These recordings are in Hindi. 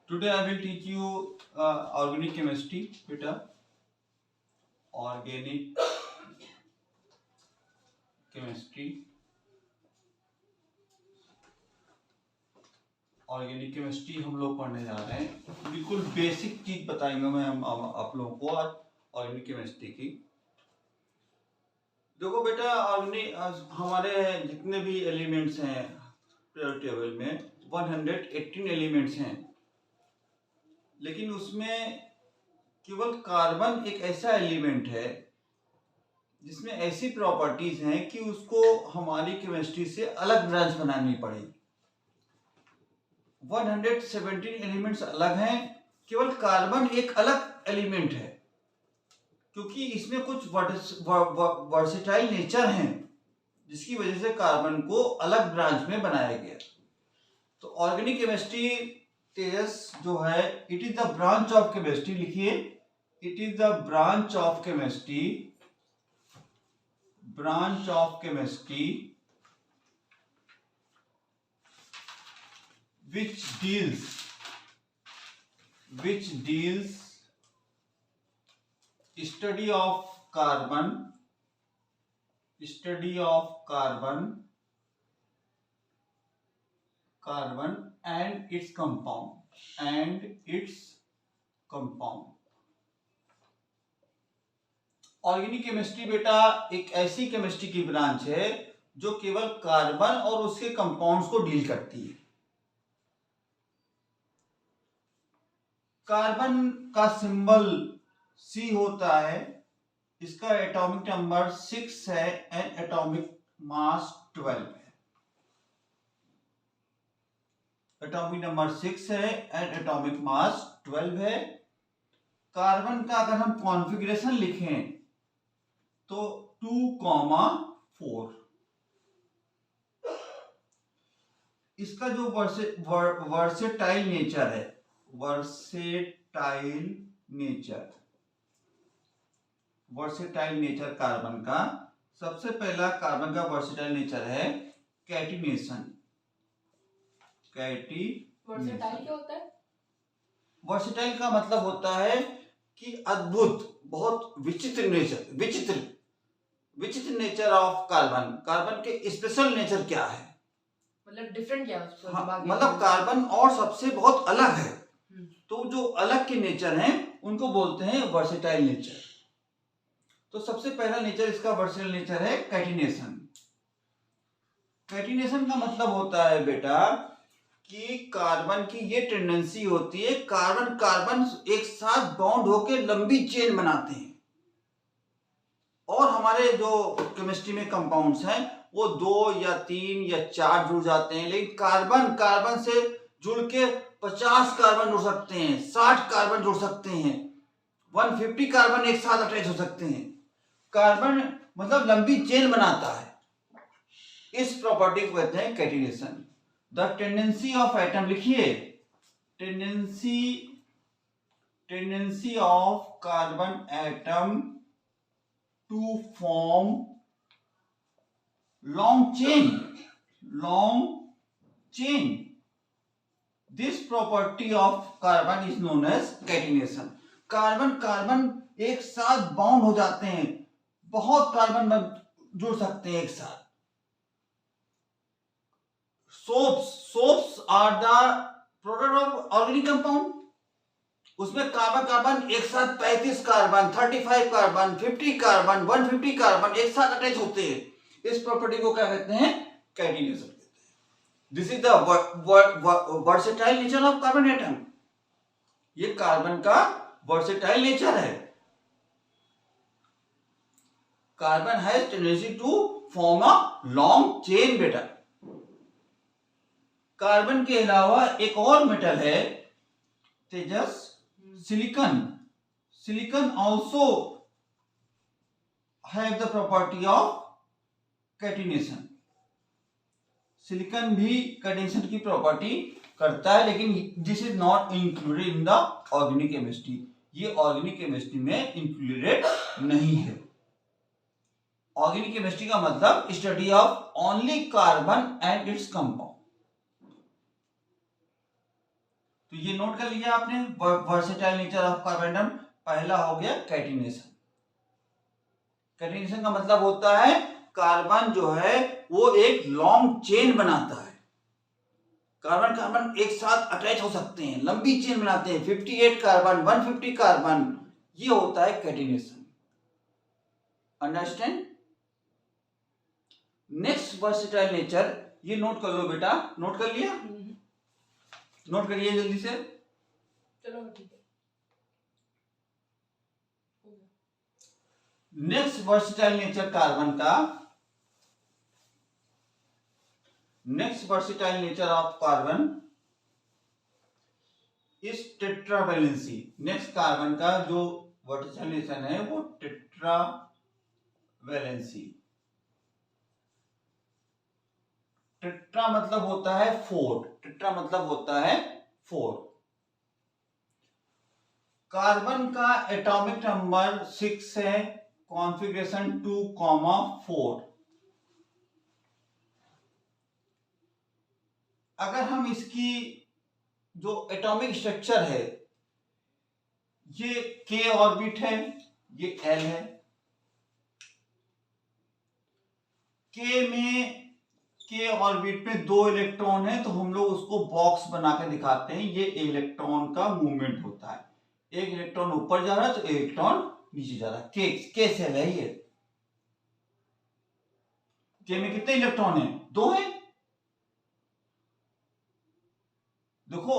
Today I will teach you organic chemistry, beta. Organic chemistry. Organic chemistry हम लोग पढ़ने जा रहे हैं। बिल्कुल बेसिक चीज बताएंगे मैं हम आप लोगों को आज ऑर्गेनिक केमिस्ट्री की। देखो बेटा, ऑर्गेनिक हमारे जितने भी एलिमेंट्स हैं पीरियोडिक टेबल में 118 एलिमेंट्स हैं, लेकिन उसमें केवल कार्बन एक ऐसा एलिमेंट है जिसमें ऐसी प्रॉपर्टीज हैं कि उसको हमारी केमिस्ट्री से अलग ब्रांच बनानी पड़ेगी। 117 एलिमेंट्स अलग हैं, केवल कार्बन एक अलग एलिमेंट है, क्योंकि इसमें कुछ वर्सेटाइल नेचर हैं जिसकी वजह से कार्बन को अलग ब्रांच में बनाया गया। तो ऑर्गेनिक केमिस्ट्री तेजस जो है, it is the branch of chemistry, लिखिए it is the branch of chemistry, branch of chemistry which deals study of carbon and its compound organic chemistry बेटा एक ऐसी केमिस्ट्री की ब्रांच है जो केवल कार्बन और उसके कंपाउंड्स को डील करती है। कार्बन का सिंबल C होता है, इसका एटॉमिक नंबर 6 है एंड एटॉमिक मास 12 है। एटॉमिक नंबर 6 है एंड एटॉमिक मास 12 है। कार्बन का अगर हम कॉन्फ़िगरेशन लिखें तो 2,4। इसका जो वर्सेटाइल नेचर है, वर्सेटाइल नेचर कार्बन का, सबसे पहला कार्बन का वर्सेटाइल नेचर है कैटिनेशन। वर्सेटाइल क्या होता है? वर्सेटाइल का मतलब होता है कि अद्भुत, बहुत विचित्र नेचर ऑफ कार्बन। कार्बन के स्पेशल नेचर क्या है, मतलब डिफरेंट क्या है? हाँ, मतलब कार्बन और सबसे बहुत अलग है। तो जो अलग के नेचर हैं उनको बोलते हैं वर्सेटाइल नेचर। तो सबसे पहला नेचर इसका वर्सेटाइल नेचर है कैटिनेशन। कैटिनेशन का मतलब होता है बेटा कि कार्बन की ये टेंडेंसी होती है, कार्बन कार्बन एक साथ बॉन्ड होकर लंबी चेन बनाते हैं। और हमारे जो केमिस्ट्री में कंपाउंड्स हैं वो 2 या 3 या 4 जुड़ जाते हैं, लेकिन कार्बन कार्बन से जुड़ के 50 कार्बन जुड़ सकते हैं, 60 कार्बन जुड़ सकते हैं, 150 कार्बन एक साथ अटैच हो सकते हैं। कार्बन मतलब लंबी चेन बनाता है। इस प्रॉपर्टी को कहते हैं catenation. The tendency of atom, लिखिए tendency of carbon atom to form long chain. This property of carbon is known as catenation. Carbon एक साथ बाउंड हो जाते हैं, बहुत कार्बन जुड़ सकते हैं एक साथ। Soaps are the product of organic compound. उसमें कार्बन एक साथ 35 कार्बन, 35 कार्बन, 50 कार्बन, 150 कार्बन एक साथ अटैच होते हैं। इस प्रॉपर्टी को क्या कहते हैं? कैटिनेशन कहते हैं। This is the versatile nature of carbon atom. ये कार्बन का वर्सेटाइल नेचर है। Carbon has tendency to form a long chain बेटा। कार्बन के अलावा एक और मेटल है Tejas, silicon also have the property of catenation. Silicon भी कैटिनेशन की प्रॉपर्टी करता है, लेकिन this is not included in the organic chemistry. ये ऑर्गेनिक केमिस्ट्री में इंक्लूडेड नहीं है। ऑर्गेनिक केमिस्ट्री का मतलब study of only carbon and its compound. तो ये नोट कर लिया आपने, versatile nature of carbon atom. पहला हो गया कैटिनेशन। कैटिनेशन का मतलब होता है कार्बन जो है वो एक लॉन्ग चेन बनाता है। कार्बन कार्बन एक साथ अटैच हो सकते हैं, लंबी चेन बनाते हैं, 58 कार्बन, 150 कार्बन, ये होता है catenation. Understand? Next versatile nature, ये नोट कर लो बेटा, नोट कर लिया? नोट करिए जल्दी से। चलो ठीक है। नेक्स्ट वर्सेटाइल नेचर कार्बन का, next versatile nature of carbon इस टेट्रावैलेंसी। नेक्स्ट कार्बन का जो वर्सेटाइल नेचर है वो टेट्रावैलेंसी। टेट्रा मतलब होता है 4, टेट्रा मतलब होता है 4। कार्बन का एटॉमिक नंबर 6 है, कॉन्फ़िगरेशन 2,4। अगर हम इसकी जो एटॉमिक स्ट्रक्चर है, ये k ऑर्बिट है, ये l है। k ऑर्बिट में 2 इलेक्ट्रॉन है, तो हम लोग उसको बॉक्स बना के दिखाते हैं। ये इलेक्ट्रॉन का मूवमेंट होता है, एक इलेक्ट्रॉन ऊपर जा रहा है तो एक इलेक्ट्रॉन नीचे जा रहा है। के सेल है ये। के में कितने इलेक्ट्रॉन है? 2 है। देखो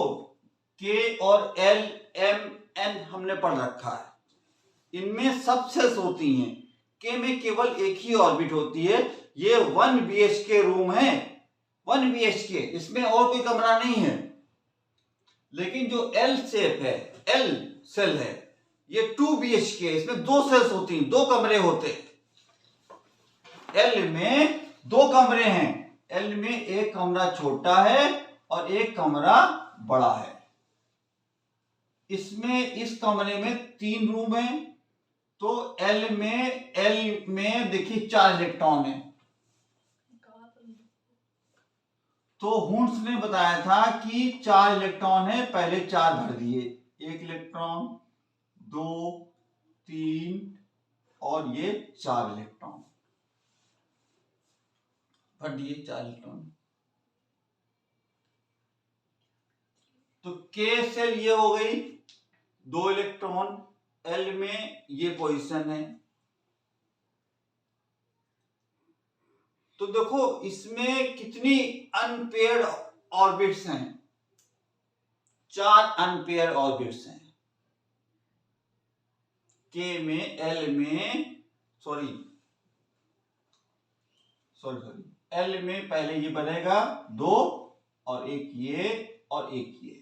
के और एल, एम, एन हमने पढ़ रखा है, इनमें सब सेल्स होती हैं। के में केवल एक ही ऑर्बिट होती है, ये 1 BHK रूम है, 1 BHK, इसमें और कोई कमरा नहीं है। लेकिन जो एल शेप है, एल सेल है, ये 2 BHK, इसमें 2 सेल्स होती हैं, 2 कमरे होते हैं। एल में 2 कमरे हैं, एल में एक कमरा छोटा है और एक कमरा बड़ा है। इसमें इस कमरे में 3 रूम है, तो एल में देखिए 4 इलेक्ट्रॉन है। तो हुंस ने बताया था कि 4 इलेक्ट्रॉन है, पहले 4 भर दिए, 1 इलेक्ट्रॉन, 2, 3 और ये 4 इलेक्ट्रॉन भर दिए, 4 इलेक्ट्रॉन। तो के सेल ये हो गई, 2 इलेक्ट्रॉन, एल में ये पोजीशन है। तो देखो इसमें कितनी अनपेयर्ड ऑर्बिट्स हैं? 4 अनपेयर्ड ऑर्बिट्स हैं। के में, एल में, सॉरी एल में पहले ये बनेगा 2 और एक ये और एक ये।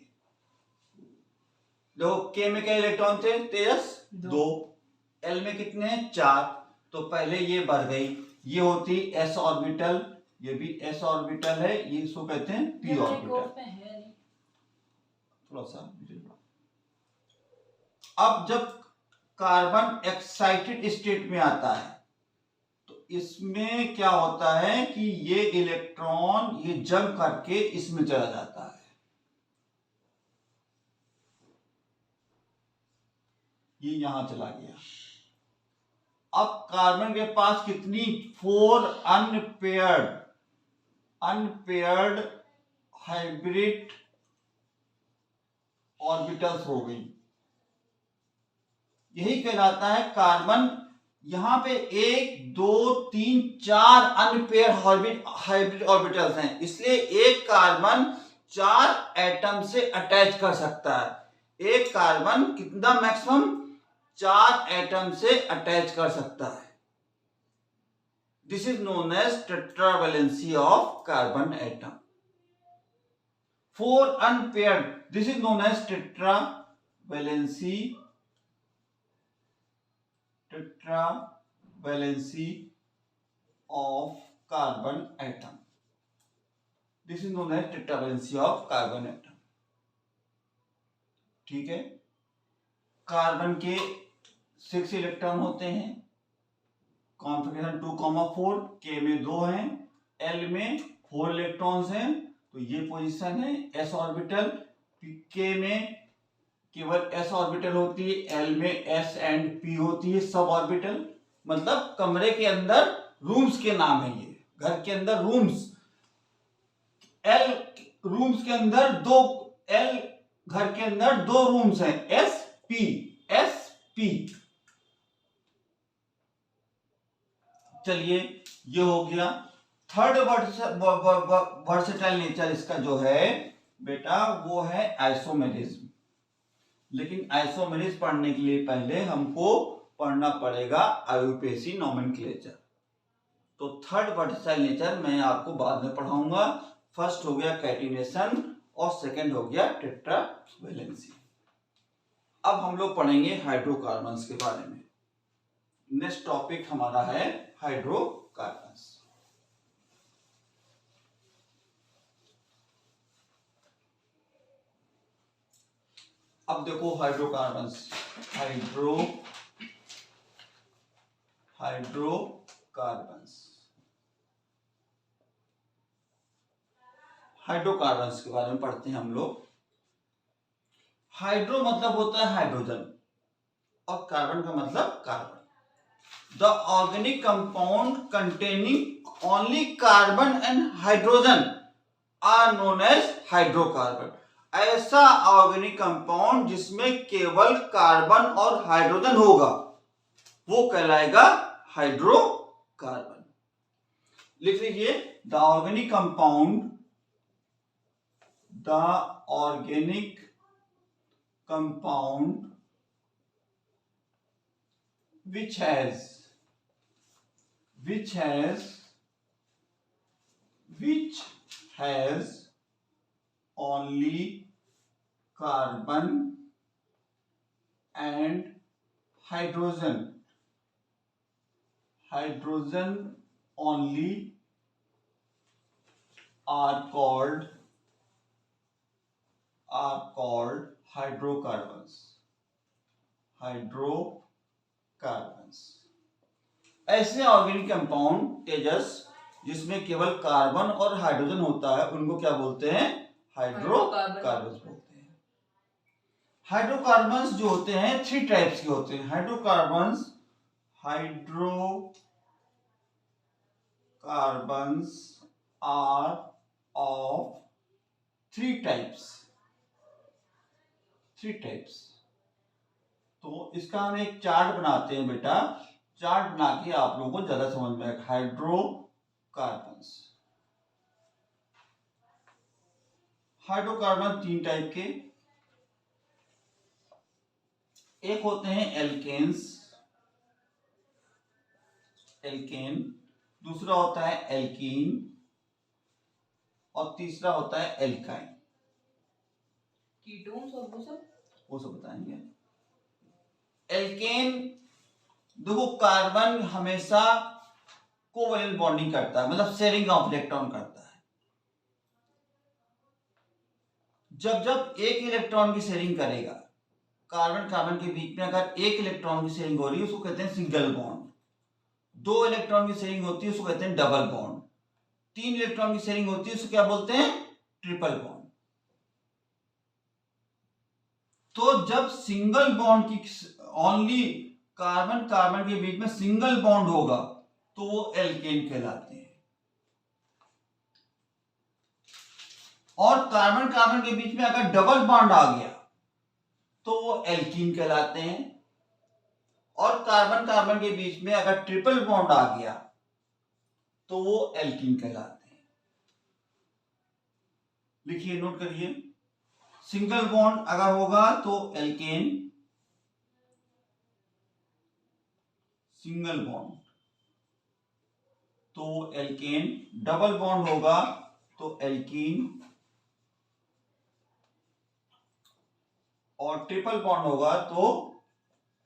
देखो के में क्या इलेक्ट्रॉन थे तेजस? 2। एल में कितने हैं? 4। तो पहले ये बढ़ गई, ये होती एस ऑर्बिटल, ये भी एस ऑर्बिटल है, ये इसको कहते हैं पी ऑर्बिटल। थोड़ा सा अब जब कार्बन एक्साइटेड स्टेट में आता है तो इसमें क्या होता है कि ये इलेक्ट्रॉन ये जंप करके इसमें चला जाता है, ये यहां चला गया। अब कार्बन के पास कितनी? 4 अनपेयर्ड हाइब्रिड ऑर्बिटल्स हो गई। यही कहलाता है कार्बन। यहां पे 1, 2, 3, 4 अनपेयर्ड हाइब्रिड ऑर्बिटल्स हैं, इसलिए एक कार्बन 4 एटम से अटैच कर सकता है। एक कार्बन कितना मैक्सिमम? 4 एटम से अटैच कर सकता है। This is known as tetravalency of carbon atom. 4 unpaired, this is known as tetravalency of carbon atom. This is known as tetravalency of carbon atom. ठीक है। कार्बन के 6 इलेक्ट्रॉन होते हैं, कॉन्फ़िगरेशन 2,4, के में 2 हैं, एल में 4 इलेक्ट्रॉन्स हैं, तो ये पोजीशन है एस ऑर्बिटल। के में केवल s ऑर्बिटल होती है, l में s एंड p होती है सब ऑर्बिटल। मतलब कमरे के अंदर रूम्स के नाम है, ये घर के अंदर रूम्स। l रूम्स के अंदर दो, l घर के अंदर दो रूम्स हैं, s p। चलिए ये हो गया। थर्ड वर्सेटाइल नेचर इसका जो है बेटा वो है आइसोमेरिज्म। लेकिन आइसोमेरिज्म पढ़ने के लिए पहले हमको पढ़ना पड़ेगा आईयूपीएसी नोमेनक्लेचर। तो थर्ड वर्सेटाइल नेचर मैं आपको बाद में पढ़ाऊंगा। फर्स्ट हो गया कैटिनेशन और सेकंड हो गया टेट्रावैलेंसी। अब हम लोग पढ़ेंगे हाइड्रोकार्बन्स के बारे में। नेक्स्ट टॉपिक हमारा है हाइड्रोकार्बन्स। अब देखो हाइड्रोकार्बन्स, हाइड्रोकार्बन्स के बारे में पढ़ते हैं हम लोग। हाइड्रो मतलब होता है हाइड्रोजन और कार्बन का मतलब carbon. The organic compound containing only carbon and hydrogen are known as hydrocarbon. ऐसा ऑर्गेनिक कंपाउंड जिसमें केवल कार्बन और हाइड्रोजन होगा वो कहलाएगा हाइड्रोकार्बन। लिख लीजिए, the organic compound which has only carbon and hydrogen only are called hydrocarbons। ऐसे ऑर्गेनिक कंपाउंड तेजस जिसमें केवल कार्बन और हाइड्रोजन होता है उनको क्या बोलते हैं? हाइड्रोकार्बन्स बोलते हैं। हाइड्रोकार्बन्स जो होते हैं थ्री टाइप्स के होते हैं। Hydrocarbons are of three types. तो इसका हम एक चार्ट बनाते हैं बेटा। चार्ट बना के आप लोगों को ज्यादा समझ में आएगा। हाइड्रोकार्बन तीन टाइप के, एक होते हैं एल्केन, दूसरा होता है एल्कीन और तीसरा होता है एल्काइन। कीटोन्स और वो सब बताएंगे। एल्केन देखो, कार्बन हमेशा कोवैलेंट बॉन्डिंग करता है, मतलब शेयरिंग ऑफ इलेक्ट्रॉन करता है। जब एक इलेक्ट्रॉन की शेयरिंग करेगा, कार्बन के बीच में अगर एक इलेक्ट्रॉन की शेयरिंग हो रही है उसको कहते हैं सिंगल बॉन्ड। दो इलेक्ट्रॉन की शेयरिंग होती है उसको कहते हैं डबल बॉन्ड। तीन इलेक्ट्रॉन की शेयरिंग होती है उसको क्या बोलते हैं? Triple bond. तो जब सिंगल बॉन्ड की ओनली कार्बन के बीच में सिंगल बॉन्ड होगा तो वो एल्केन कहलाते हैं। और कार्बन के बीच में अगर डबल बॉन्ड आ गया तो वो एल्कीन कहलाते हैं। और कार्बन के बीच में अगर ट्रिपल बॉन्ड आ गया तो वो एल्कीन कहलाते हैं। लिखिए, नोट करिए। सिंगल बॉन्ड अगर होगा तो एल्केन, सिंगल बॉन्ड तो एल्केन, डबल बॉन्ड होगा तो एल्कीन और ट्रिपल बॉन्ड होगा तो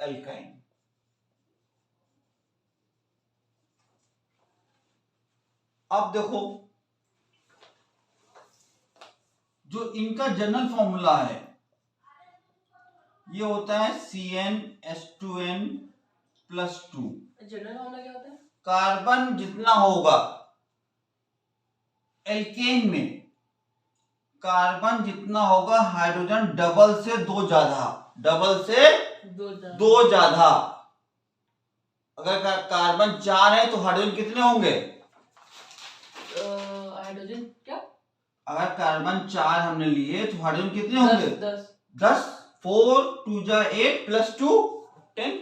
एल्काइन। अब देखो, जो इनका जनरल फॉर्मूला है ये होता है CnH2n+2। जनरल फॉर्मूला क्या होता है? कार्बन जितना होगा एल्केन में, कार्बन जितना होगा हाइड्रोजन डबल से दो ज्यादा, डबल से दो ज्यादा। अगर कार्बन 4 है तो हाइड्रोजन कितने होंगे? हाइड्रोजन क्या? अगर कार्बन 4 हमने लिए तो हाइड्रोजन कितने होंगे? 10। 4 2 जा 8 प्लस 2 10।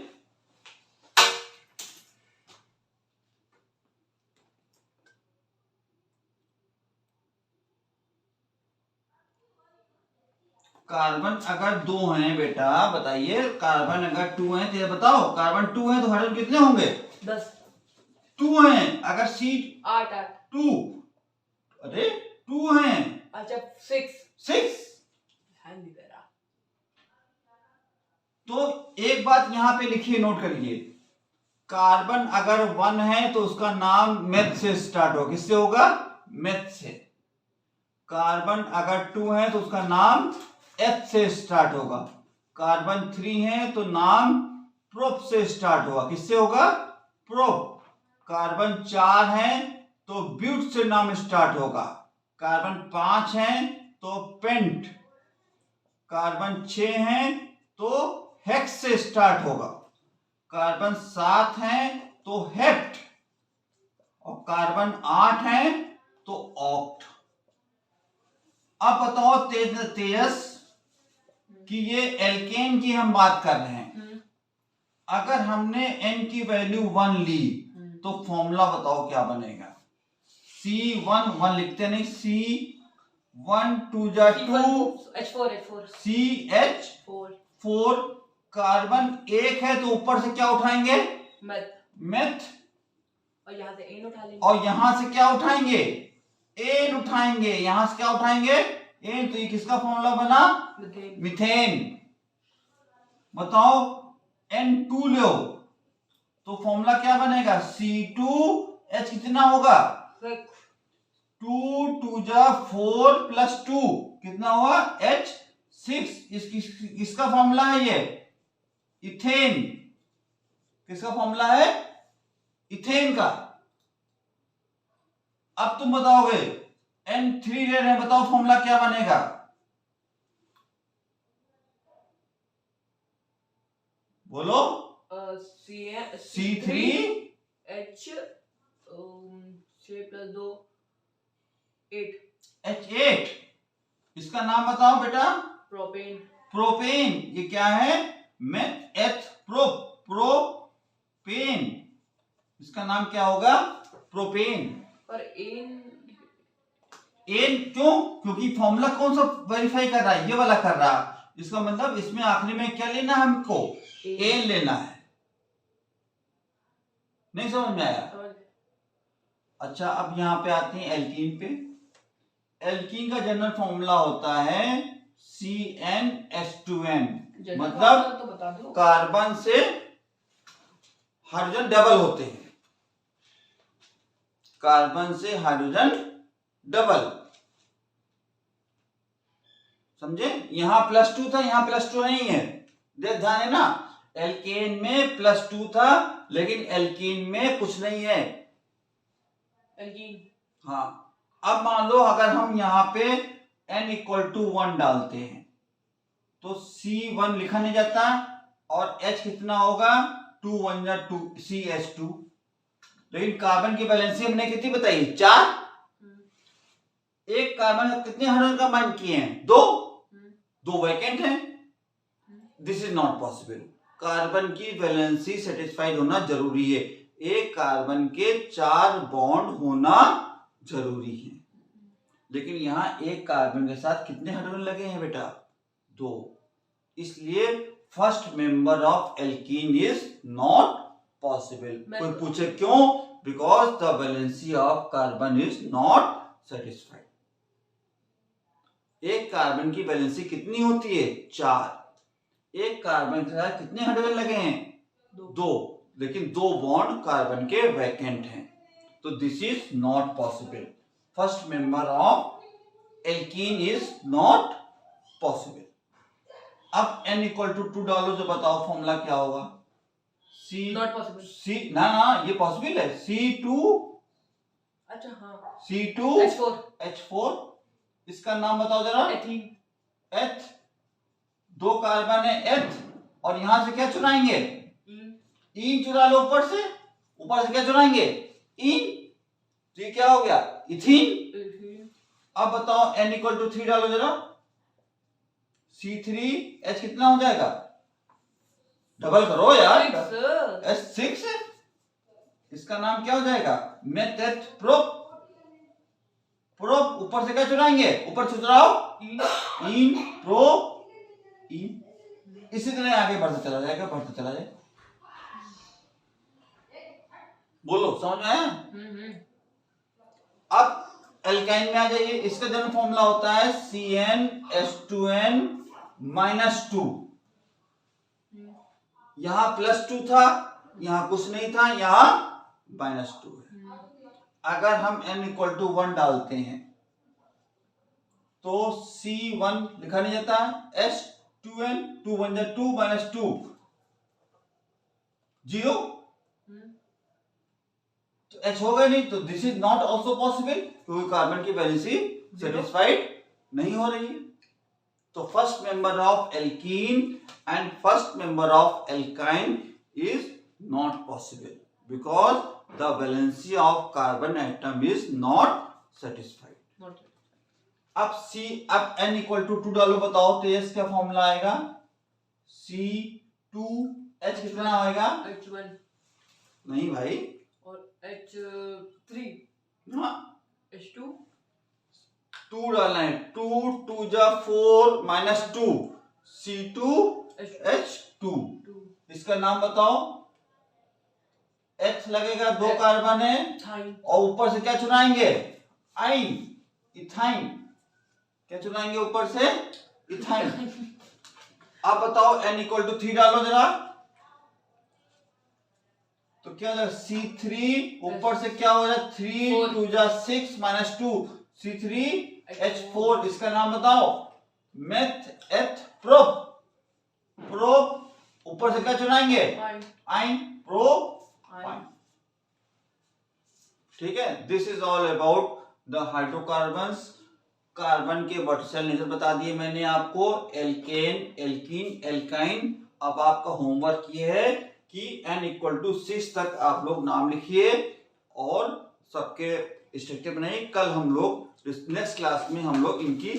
कार्बन अगर 2 हैं बेटा, बताइए, कार्बन अगर 2 हैं तो ये बताओ, कार्बन 2 है तो हाइड्रोजन कितने होंगे? 10। 2 हैं। अगर सी 8 2, अरे 2 हैं। अच्छा 6 तो एक बात यहां पे लिखिए, नोट करिए, कार्बन अगर 1 है तो उसका नाम मेथ से स्टार्ट होगा। किससे होगा? मेथ से। कार्बन अगर 2 है तो उसका नाम एच से स्टार्ट होगा। कार्बन 3 है तो नाम प्रोप से स्टार्ट होगा। किससे होगा? प्रोप। कार्बन 4 है तो ब्यूट से नाम स्टार्ट होगा। कार्बन 5 है तो पेंट। कार्बन 6 है तो हेक्स से स्टार्ट होगा। कार्बन 7 है तो हेप्ट, और कार्बन 8 है तो ऑक्ट। अब बताओ तेजस कि ये एल्केन की हम बात कर रहे हैं। अगर हमने n की वैल्यू 1 ली तो फॉर्मूला बताओ क्या बनेगा? C1 1 लिखते नहीं, C1 2 जा 2 H4 CH4। कार्बन 1 है तो ऊपर से क्या उठाएंगे? मेथ। और यहाँ से एन उठा लेंगे, और यहां से क्या उठाएंगे? एन उठाएंगे। यहां से क्या उठाएंगे? एन। तो ये किसका फॉर्मूला बना? मीथेन। बताओ N2 लो तो फॉर्मूला क्या बनेगा? C2H कितना होगा? 2 2 जा 4 प्लस 2 कितना हुआ? H6। इसका फॉर्मूला है ये इथेन। किसका फॉर्मूला है? इथेन का। अब तुम बताओगे N3 ले रहे हैं, बताओ फॉर्मूला क्या बनेगा? बोलो। C3H 6+2 8 H8। इसका नाम बताओ बेटा। प्रोपेन। प्रोपेन। ये क्या है? मेथ एथ प्रोपेन। इसका नाम क्या होगा? प्रोपेन। पर एन क्यों? क्योंकि फॉर्मूला कौन सा वेरीफाई कर रहा है? ये वाला कर रहा है। इसका मतलब इसमें आखिरी में क्या लेना है हमको? एन लेना है। नहीं समझ में आया? अच्छा, अब यहां पे आते हैं एल्कीन पे। एल्कीन का जनरल फॉर्मूला होता है CnH2n। मतलब तो बता दो। कार्बन से हाइड्रोजन डबल होते हैं। कार्बन से हाइड्रोजन डबल। समझे? यहां +2 था, यहां +2 नहीं है। ध्यान है ना? एल्केन में +2 था, लेकिन एल्कीन में कुछ नहीं है। एल्कीन। हाँ। अब मान लो अगर हम यहां पे n = 1 डालते हैं तो C1 लिखा नहीं जाता, और H कितना होगा? 2 1 जा 2 CH2। लेकिन कार्बन की वैलेंसी हमने कितनी बताई? 4। एक कार्बन कितने हाइड्रोजन का माइंड किए हैं? 2 वैकेंट हैं। This is not possible. Carbon की वैलेंसी सेटिस्फाइड होना जरूरी है। एक कार्बन के 4 बॉन्ड होना जरूरी है। लेकिन यहां एक कार्बन के साथ कितने हाइड्रोजन लगे हैं बेटा? 2। इसलिए first member of alkene is not possible. कोई पूछे क्यों? Because the valency of carbon is not satisfied. एक कार्बन की वैलेंसी कितनी होती है? 4। एक कार्बन के साथ कितने हाइड्रोजन लगे हैं? 2। लेकिन 2 बॉन्ड कार्बन के वैकेंट हैं। तो this is not possible. First member of alkene is not possible. अब n = 2 डालो तो बताओ फॉर्मूला क्या होगा? Not possible. ना ये पॉसिबल है। C2 अच्छा हाँ C2 H4। इसका नाम बताओ जरा। एथीन। एथ, 2 कार्बन है एथ, और यहां से क्या चुराएंगे? इन चुरा लो ऊपर से क्या चुराएंगे? इन। तो ये क्या हो गया? इथीन। अब बताओ n इक्वल टू 3 डालो जरा। C3H कितना हो जाएगा? डबल करो यार। S6। इसका नाम क्या हो जाएगा? मेथेट प्रोप। प्रोप ऊपर से क्या चुराएंगे? ऊपर से चुराओ इन प्रोप इन। इसी तरह आगे बढ़ता चला जाएगा, बढ़ता चला जाएगा। बोलो, समझ में आया? अब एल्काइन में आ जाइए। इसका जनरल फॉर्मूला होता है CnH2n -2। यहां +2 था, यहां कुछ नहीं था, यहां -2 है। अगर हम n इक्वल टू 1 डालते हैं तो C1 लिखा नहीं जाता है। H2n 2 1 2 -2 0, तो H होगा नहीं, तो this is not also possible, क्योंकि कार्बन की वैलेंसी सेटिस्फाइड नहीं हो रही है। तो first member of alkene and first member of alkyne is not possible because the valency of carbon atom is not satisfied. अब n इक्वल टू 2 डालो, बताओ तो S क्या फॉर्मूला आएगा? C2H कितना आएगा? H1 नहीं भाई, और H3 हाँ, H2 2 डालना है। 2 2 जा 4 -2 C2H2। इसका नाम बताओ। H लगेगा, 2 कार्बन है, और ऊपर से क्या चुनाएंगे? आइन, इथाइन। क्या चुनाएंगे ऊपर से? इथाइन। अब बताओ n इक्वल टू 3 डालो जरा, तो क्या हो जाएगा? C3 ऊपर से क्या हो जाएगा? 3 2 जा 6 -2 C3H4। इसका नाम बताओ। मेथ एथ प्रोप। प्रोप ऊपर से क्या चुनाएंगे? आइन, प्रोप आइन। ठीक है, this is all about the hydrocarbons. Carbon के वर्टिकल नेचर बता दिए मैंने आपको, एल्केन, एल्कीन, एल्काइन। अब आपका होमवर्क ये है कि n इक्वल टू 6 तक आप लोग नाम लिखिए और सबके स्ट्रक्चर बनाइए। कल हम लोग नेक्स्ट क्लास में हम लोग इनकी